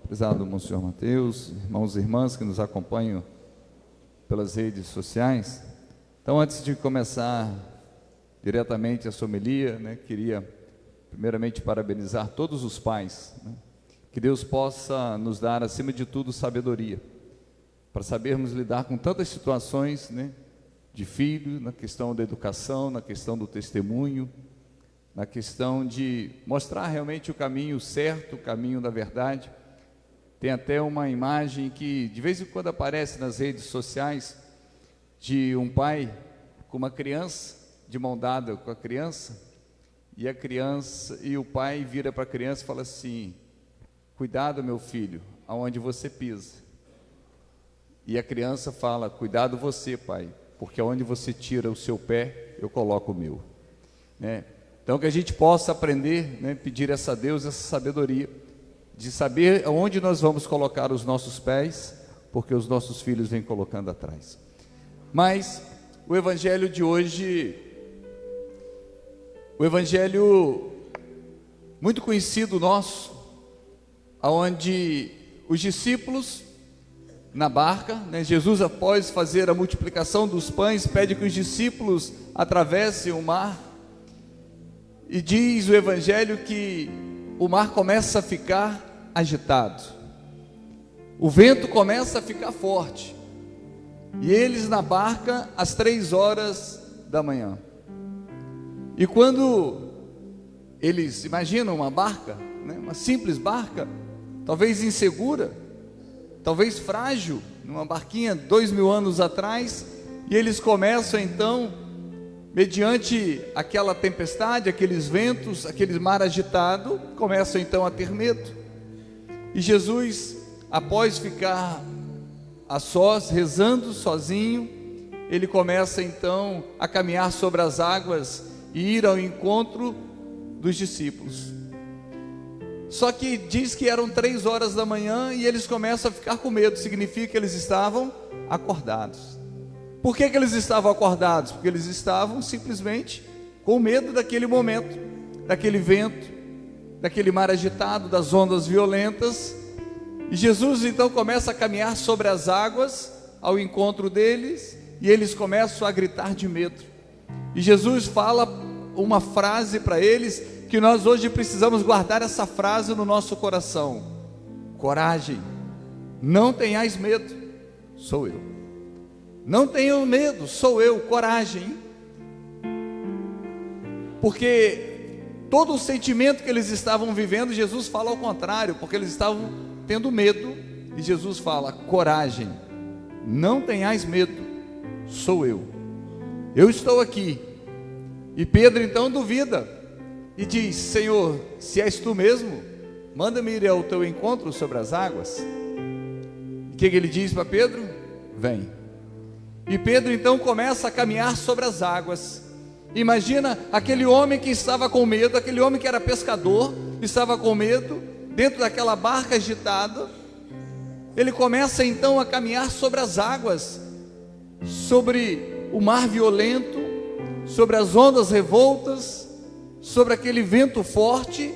Prezado Monsenhor Mateus, irmãos e irmãs que nos acompanham pelas redes sociais. Então, antes de começar diretamente a homilia, queria primeiramente parabenizar todos os pais, que Deus possa nos dar, acima de tudo, sabedoria, para sabermos lidar com tantas situações, de filho, na questão da educação, na questão do testemunho, na questão de mostrar realmente o caminho certo, o caminho da verdade. Tem até uma imagem que de vez em quando aparece nas redes sociais, de um pai com uma criança, de mão dada com a criança, e o pai vira para a criança e fala assim: cuidado, meu filho, aonde você pisa. E a criança fala: cuidado você, pai, porque aonde você tira o seu pé, eu coloco o meu. Então, que a gente possa aprender, pedir a Deus essa sabedoria, de saber aonde nós vamos colocar os nossos pés, porque os nossos filhos vêm colocando atrás. Mas o evangelho de hoje, o evangelho muito conhecido nosso, onde os discípulos na barca, Jesus, após fazer a multiplicação dos pães, pede que os discípulos atravessem o mar, e diz o evangelho que o mar começa a ficar agitado, o vento começa a ficar forte, e eles na barca às 3h da manhã. E quando eles imaginam uma barca, uma simples barca, talvez insegura, talvez frágil, numa barquinha 2000 anos atrás, e eles começam então, mediante aquela tempestade, aqueles ventos, aquele mar agitado, começam então a ter medo. E Jesus, após ficar a sós, rezando sozinho, ele começa então a caminhar sobre as águas e ir ao encontro dos discípulos. Só que diz que eram 3h da manhã e eles começam a ficar com medo. Significa que eles estavam acordados. Por que eles estavam acordados? Porque eles estavam simplesmente com medo daquele momento, daquele vento, daquele mar agitado, das ondas violentas. E Jesus então começa a caminhar sobre as águas ao encontro deles, e eles começam a gritar de medo. E Jesus fala uma frase para eles, que nós hoje precisamos guardar essa frase no nosso coração: coragem, não tenhais medo, sou eu. Não tenham medo, sou eu, coragem. Porque todo o sentimento que eles estavam vivendo, Jesus fala ao contrário, porque eles estavam tendo medo, e Jesus fala: coragem, não tenhais medo, sou eu estou aqui. E Pedro então duvida, e diz: Senhor, se és tu mesmo, manda-me ir ao teu encontro sobre as águas. E o que ele diz para Pedro? Vem. E Pedro então começa a caminhar sobre as águas. Imagina aquele homem que estava com medo, aquele homem que era pescador, estava com medo, dentro daquela barca agitada. Ele começa então a caminhar sobre as águas, sobre o mar violento, sobre as ondas revoltas, sobre aquele vento forte.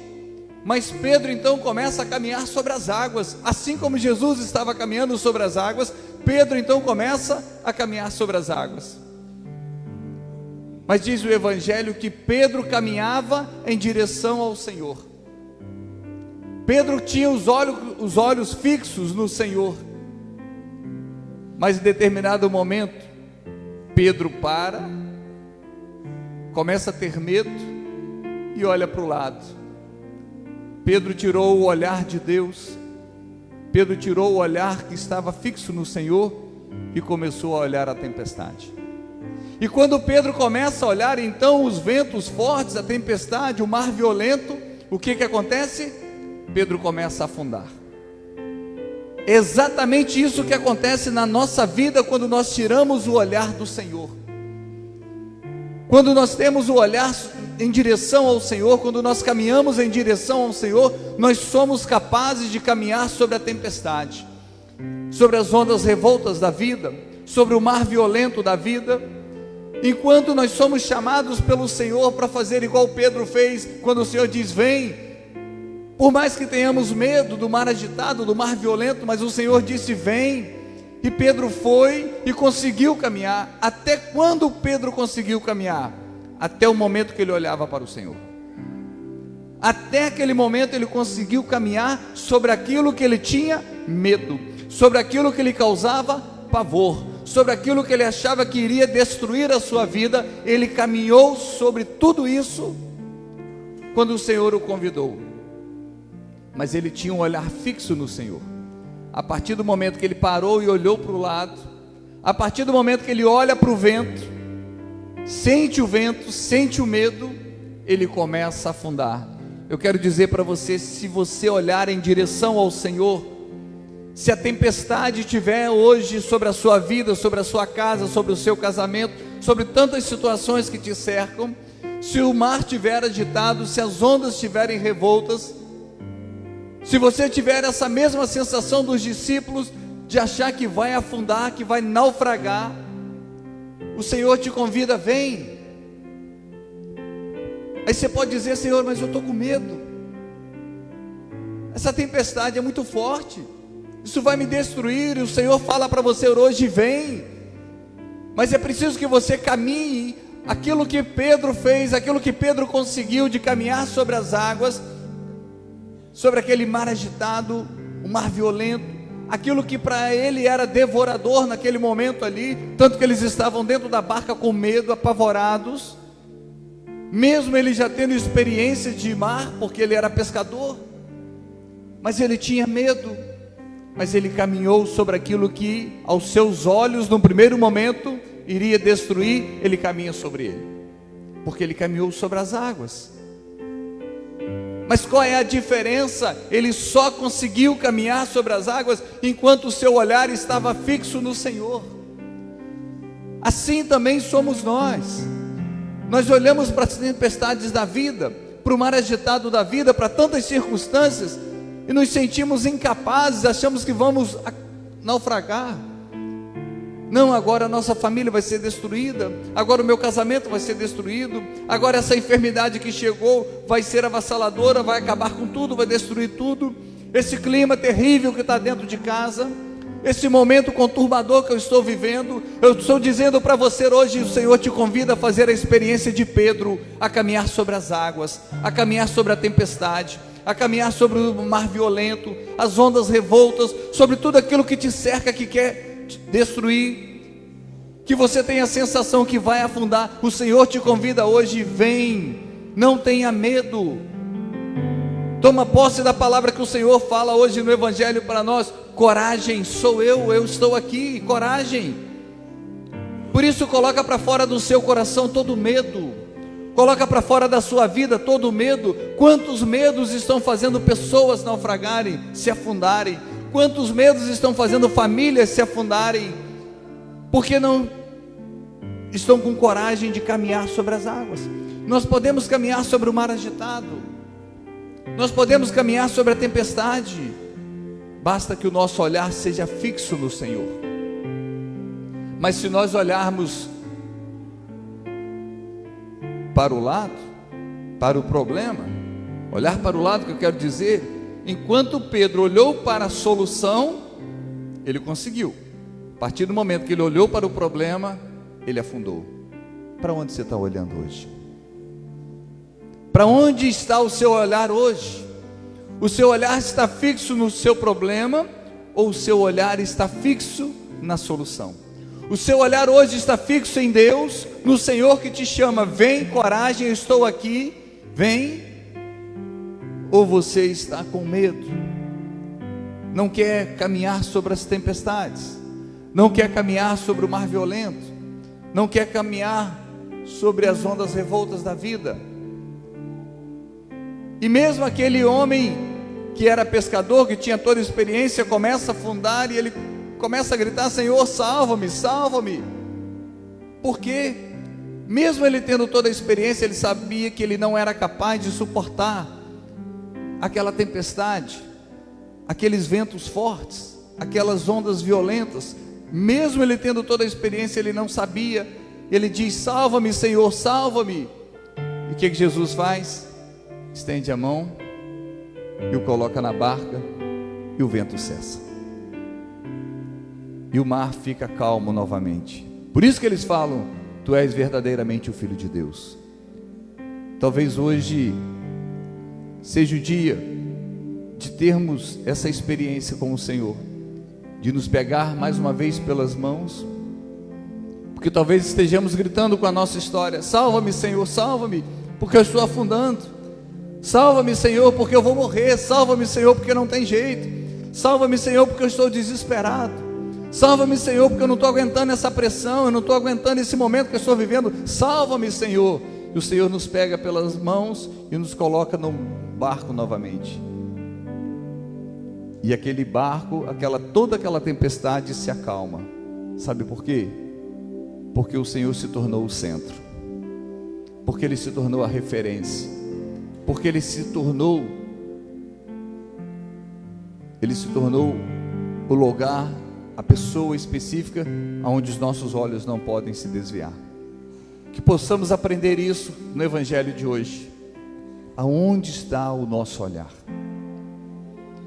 Mas Pedro então começa a caminhar sobre as águas, assim como Jesus estava caminhando sobre as águas. Pedro então começa a caminhar sobre as águas. Mas diz o evangelho que Pedro caminhava em direção ao Senhor. Pedro tinha os olhos fixos no Senhor. Mas em determinado momento, Pedro para, começa a ter medo e olha para o lado. Pedro tirou o olhar de Deus, Pedro tirou o olhar que estava fixo no Senhor e começou a olhar a tempestade. E quando Pedro começa a olhar então os ventos fortes, a tempestade, o mar violento, o que acontece? Pedro começa a afundar. Exatamente isso que acontece na nossa vida quando nós tiramos o olhar do Senhor. Quando nós temos o olhar em direção ao Senhor, quando nós caminhamos em direção ao Senhor, nós somos capazes de caminhar sobre a tempestade, sobre as ondas revoltas da vida, sobre o mar violento da vida. Enquanto nós somos chamados pelo Senhor para fazer igual Pedro fez, quando o Senhor diz: vem. Por mais que tenhamos medo do mar agitado, do mar violento, mas o Senhor disse: vem. E Pedro foi e conseguiu caminhar. Até quando Pedro conseguiu caminhar? Até o momento que ele olhava para o Senhor. Até aquele momento ele conseguiu caminhar sobre aquilo que ele tinha medo, sobre aquilo que lhe causava pavor, sobre aquilo que ele achava que iria destruir a sua vida. Ele caminhou sobre tudo isso quando o Senhor o convidou. Mas ele tinha um olhar fixo no Senhor. A partir do momento que ele parou e olhou para o lado, a partir do momento que ele olha para o vento, sente o medo, ele começa a afundar. Eu quero dizer para você, se você olhar em direção ao Senhor, se a tempestade estiver hoje sobre a sua vida, sobre a sua casa, sobre o seu casamento, sobre tantas situações que te cercam, se o mar estiver agitado, se as ondas estiverem revoltas, se você tiver essa mesma sensação dos discípulos, de achar que vai afundar, que vai naufragar, o Senhor te convida: vem. Aí você pode dizer: Senhor, mas eu estou com medo, essa tempestade é muito forte, isso vai me destruir. E o Senhor fala para você hoje: vem. Mas é preciso que você caminhe aquilo que Pedro fez, aquilo que Pedro conseguiu, de caminhar sobre as águas, sobre aquele mar agitado, um mar violento, aquilo que para ele era devorador naquele momento ali, tanto que eles estavam dentro da barca com medo, apavorados, mesmo ele já tendo experiência de mar, porque ele era pescador, mas ele tinha medo. Mas ele caminhou sobre aquilo que aos seus olhos, no primeiro momento, iria destruir. Ele caminha sobre ele, porque ele caminhou sobre as águas. Mas qual é a diferença? Ele só conseguiu caminhar sobre as águas enquanto o seu olhar estava fixo no Senhor. Assim também somos nós. Nós olhamos para as tempestades da vida, para o mar agitado da vida, para tantas circunstâncias, e nos sentimos incapazes, achamos que vamos naufragar. Não, agora a nossa família vai ser destruída, agora o meu casamento vai ser destruído, agora essa enfermidade que chegou vai ser avassaladora, vai acabar com tudo, vai destruir tudo. Esse clima terrível que está dentro de casa, esse momento conturbador que eu estou vivendo, eu estou dizendo para você hoje: o Senhor te convida a fazer a experiência de Pedro, a caminhar sobre as águas, a caminhar sobre a tempestade, a caminhar sobre o mar violento, as ondas revoltas, sobre tudo aquilo que te cerca, que quer te destruir, que você tem a sensação que vai afundar. O Senhor te convida hoje: vem, não tenha medo. Toma posse da palavra que o Senhor fala hoje no Evangelho para nós: coragem, sou eu estou aqui, coragem. Por isso coloca para fora do seu coração todo medo, coloca para fora da sua vida todo medo. Quantos medos estão fazendo pessoas naufragarem, se afundarem? Quantos medos estão fazendo famílias se afundarem? Porque não estão com coragem de caminhar sobre as águas. Nós podemos caminhar sobre o mar agitado, nós podemos caminhar sobre a tempestade, basta que o nosso olhar seja fixo no Senhor. Mas se nós olharmos para o lado, para o problema, olhar para o lado, que eu quero dizer, enquanto Pedro olhou para a solução, ele conseguiu. A partir do momento que ele olhou para o problema, ele afundou. Para onde você está olhando hoje? Para onde está o seu olhar hoje? O seu olhar está fixo no seu problema, ou o seu olhar está fixo na solução? O seu olhar hoje está fixo em Deus, no Senhor que te chama: vem, coragem, eu estou aqui, vem. Ou você está com medo, não quer caminhar sobre as tempestades, não quer caminhar sobre o mar violento, não quer caminhar sobre as ondas revoltas da vida? E mesmo aquele homem que era pescador, que tinha toda a experiência, começa a afundar e ele começa a gritar: Senhor, salva-me, salva-me. Por quê? Mesmo ele tendo toda a experiência, ele sabia que ele não era capaz de suportar aquela tempestade, aqueles ventos fortes, aquelas ondas violentas. Mesmo ele tendo toda a experiência, ele não sabia. Ele diz: salva-me, Senhor, salva-me. E o que Jesus faz? Estende a mão e o coloca na barca, e o vento cessa. E o mar fica calmo novamente. Por isso que eles falam: tu és verdadeiramente o Filho de Deus. Talvez hoje seja o dia de termos essa experiência com o Senhor, de nos pegar mais uma vez pelas mãos, porque talvez estejamos gritando com a nossa história: salva-me, Senhor, salva-me, porque eu estou afundando. Salva-me, Senhor, porque eu vou morrer. Salva-me, Senhor, porque não tem jeito. Salva-me, Senhor, porque eu estou desesperado. Salva-me, Senhor, porque eu não estou aguentando essa pressão, eu não estou aguentando esse momento que eu estou vivendo. Salva-me, Senhor. E o Senhor nos pega pelas mãos e nos coloca no barco novamente. E aquele barco, toda aquela tempestade se acalma. Sabe por quê? Porque o Senhor se tornou o centro, porque Ele se tornou a referência, porque Ele se tornou o lugar, a pessoa específica aonde os nossos olhos não podem se desviar. Que possamos aprender isso no Evangelho de hoje. Aonde está o nosso olhar?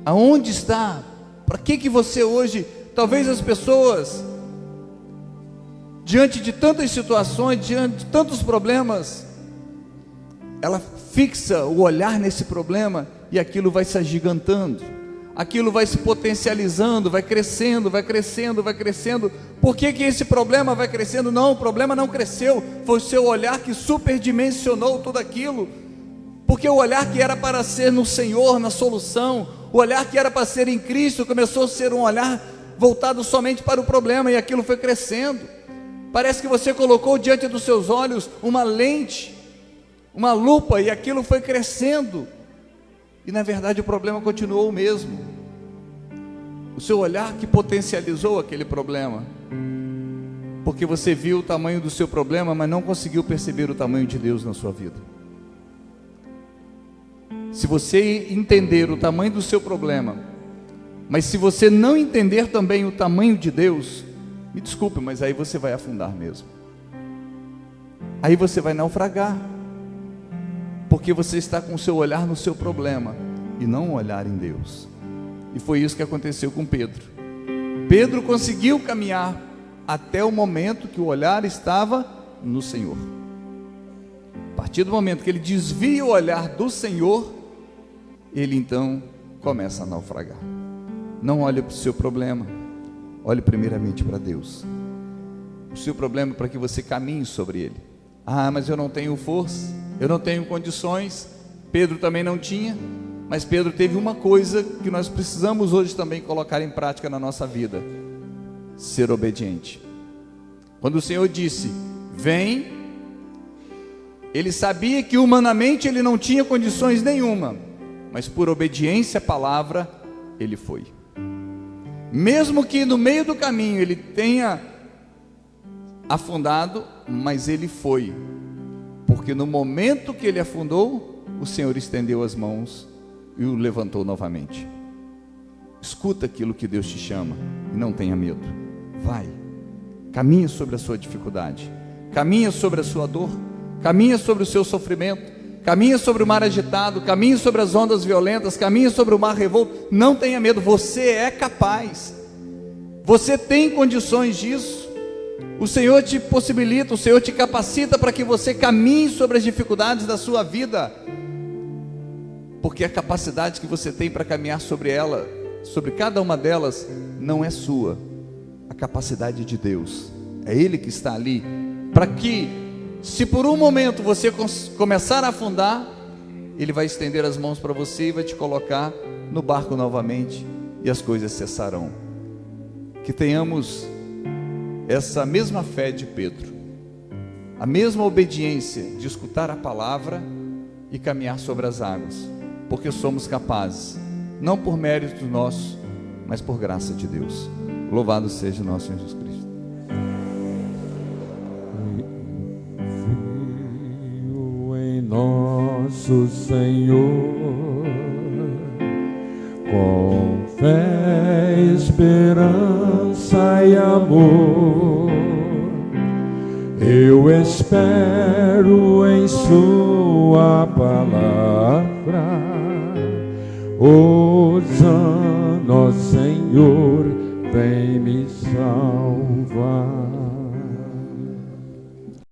Aonde está? Para que você hoje, talvez as pessoas, diante de tantas situações, diante de tantos problemas, ela fixa o olhar nesse problema e aquilo vai se agigantando, aquilo vai se potencializando, vai crescendo, vai crescendo, vai crescendo. Por que esse problema vai crescendo? Não, o problema não cresceu, foi o seu olhar que superdimensionou tudo aquilo. Porque o olhar que era para ser no Senhor, na solução, o olhar que era para ser em Cristo, começou a ser um olhar voltado somente para o problema, e aquilo foi crescendo. Parece que você colocou diante dos seus olhos uma lente, uma lupa, e aquilo foi crescendo, e na verdade o problema continuou o mesmo. O seu olhar que potencializou aquele problema, porque você viu o tamanho do seu problema, mas não conseguiu perceber o tamanho de Deus na sua vida. Se você entender o tamanho do seu problema, mas se você não entender também o tamanho de Deus, me desculpe, mas aí você vai afundar mesmo. Aí você vai naufragar, porque você está com o seu olhar no seu problema e não um olhar em Deus. E foi isso que aconteceu com Pedro. Pedro conseguiu caminhar até o momento que o olhar estava no Senhor. A partir do momento que ele desvia o olhar do Senhor, ele então começa a naufragar. Não olhe para o seu problema, olhe primeiramente para Deus. O seu problema é para que você caminhe sobre ele. Ah, mas eu não tenho força, eu não tenho condições. Pedro também não tinha, mas Pedro teve uma coisa que nós precisamos hoje também colocar em prática na nossa vida: ser obediente. Quando o Senhor disse: vem, ele sabia que humanamente ele não tinha condições nenhuma, mas por obediência à palavra, ele foi. Mesmo que no meio do caminho ele tenha afundado, mas ele foi, porque no momento que ele afundou, o Senhor estendeu as mãos e o levantou novamente. Escuta aquilo que Deus te chama e não tenha medo. Vai, caminha sobre a sua dificuldade, caminha sobre a sua dor, caminha sobre o seu sofrimento, caminha sobre o mar agitado, caminha sobre as ondas violentas, caminha sobre o mar revolto. Não tenha medo, você é capaz, você tem condições disso. O Senhor te possibilita, o Senhor te capacita para que você caminhe sobre as dificuldades da sua vida, porque a capacidade que você tem para caminhar sobre ela, sobre cada uma delas, não é sua, a capacidade de Deus. É Ele que está ali, para que, se por um momento você começar a afundar, Ele vai estender as mãos para você e vai te colocar no barco novamente, e as coisas cessarão. Que tenhamos essa mesma fé de Pedro, a mesma obediência de escutar a palavra e caminhar sobre as águas, porque somos capazes, não por mérito nosso, mas por graça de Deus. Louvado seja o nosso Jesus Cristo. Em nosso Senhor, com fé, esperança e amor, eu espero em Sua palavra, Hosana, ó Senhor, vem me salvar.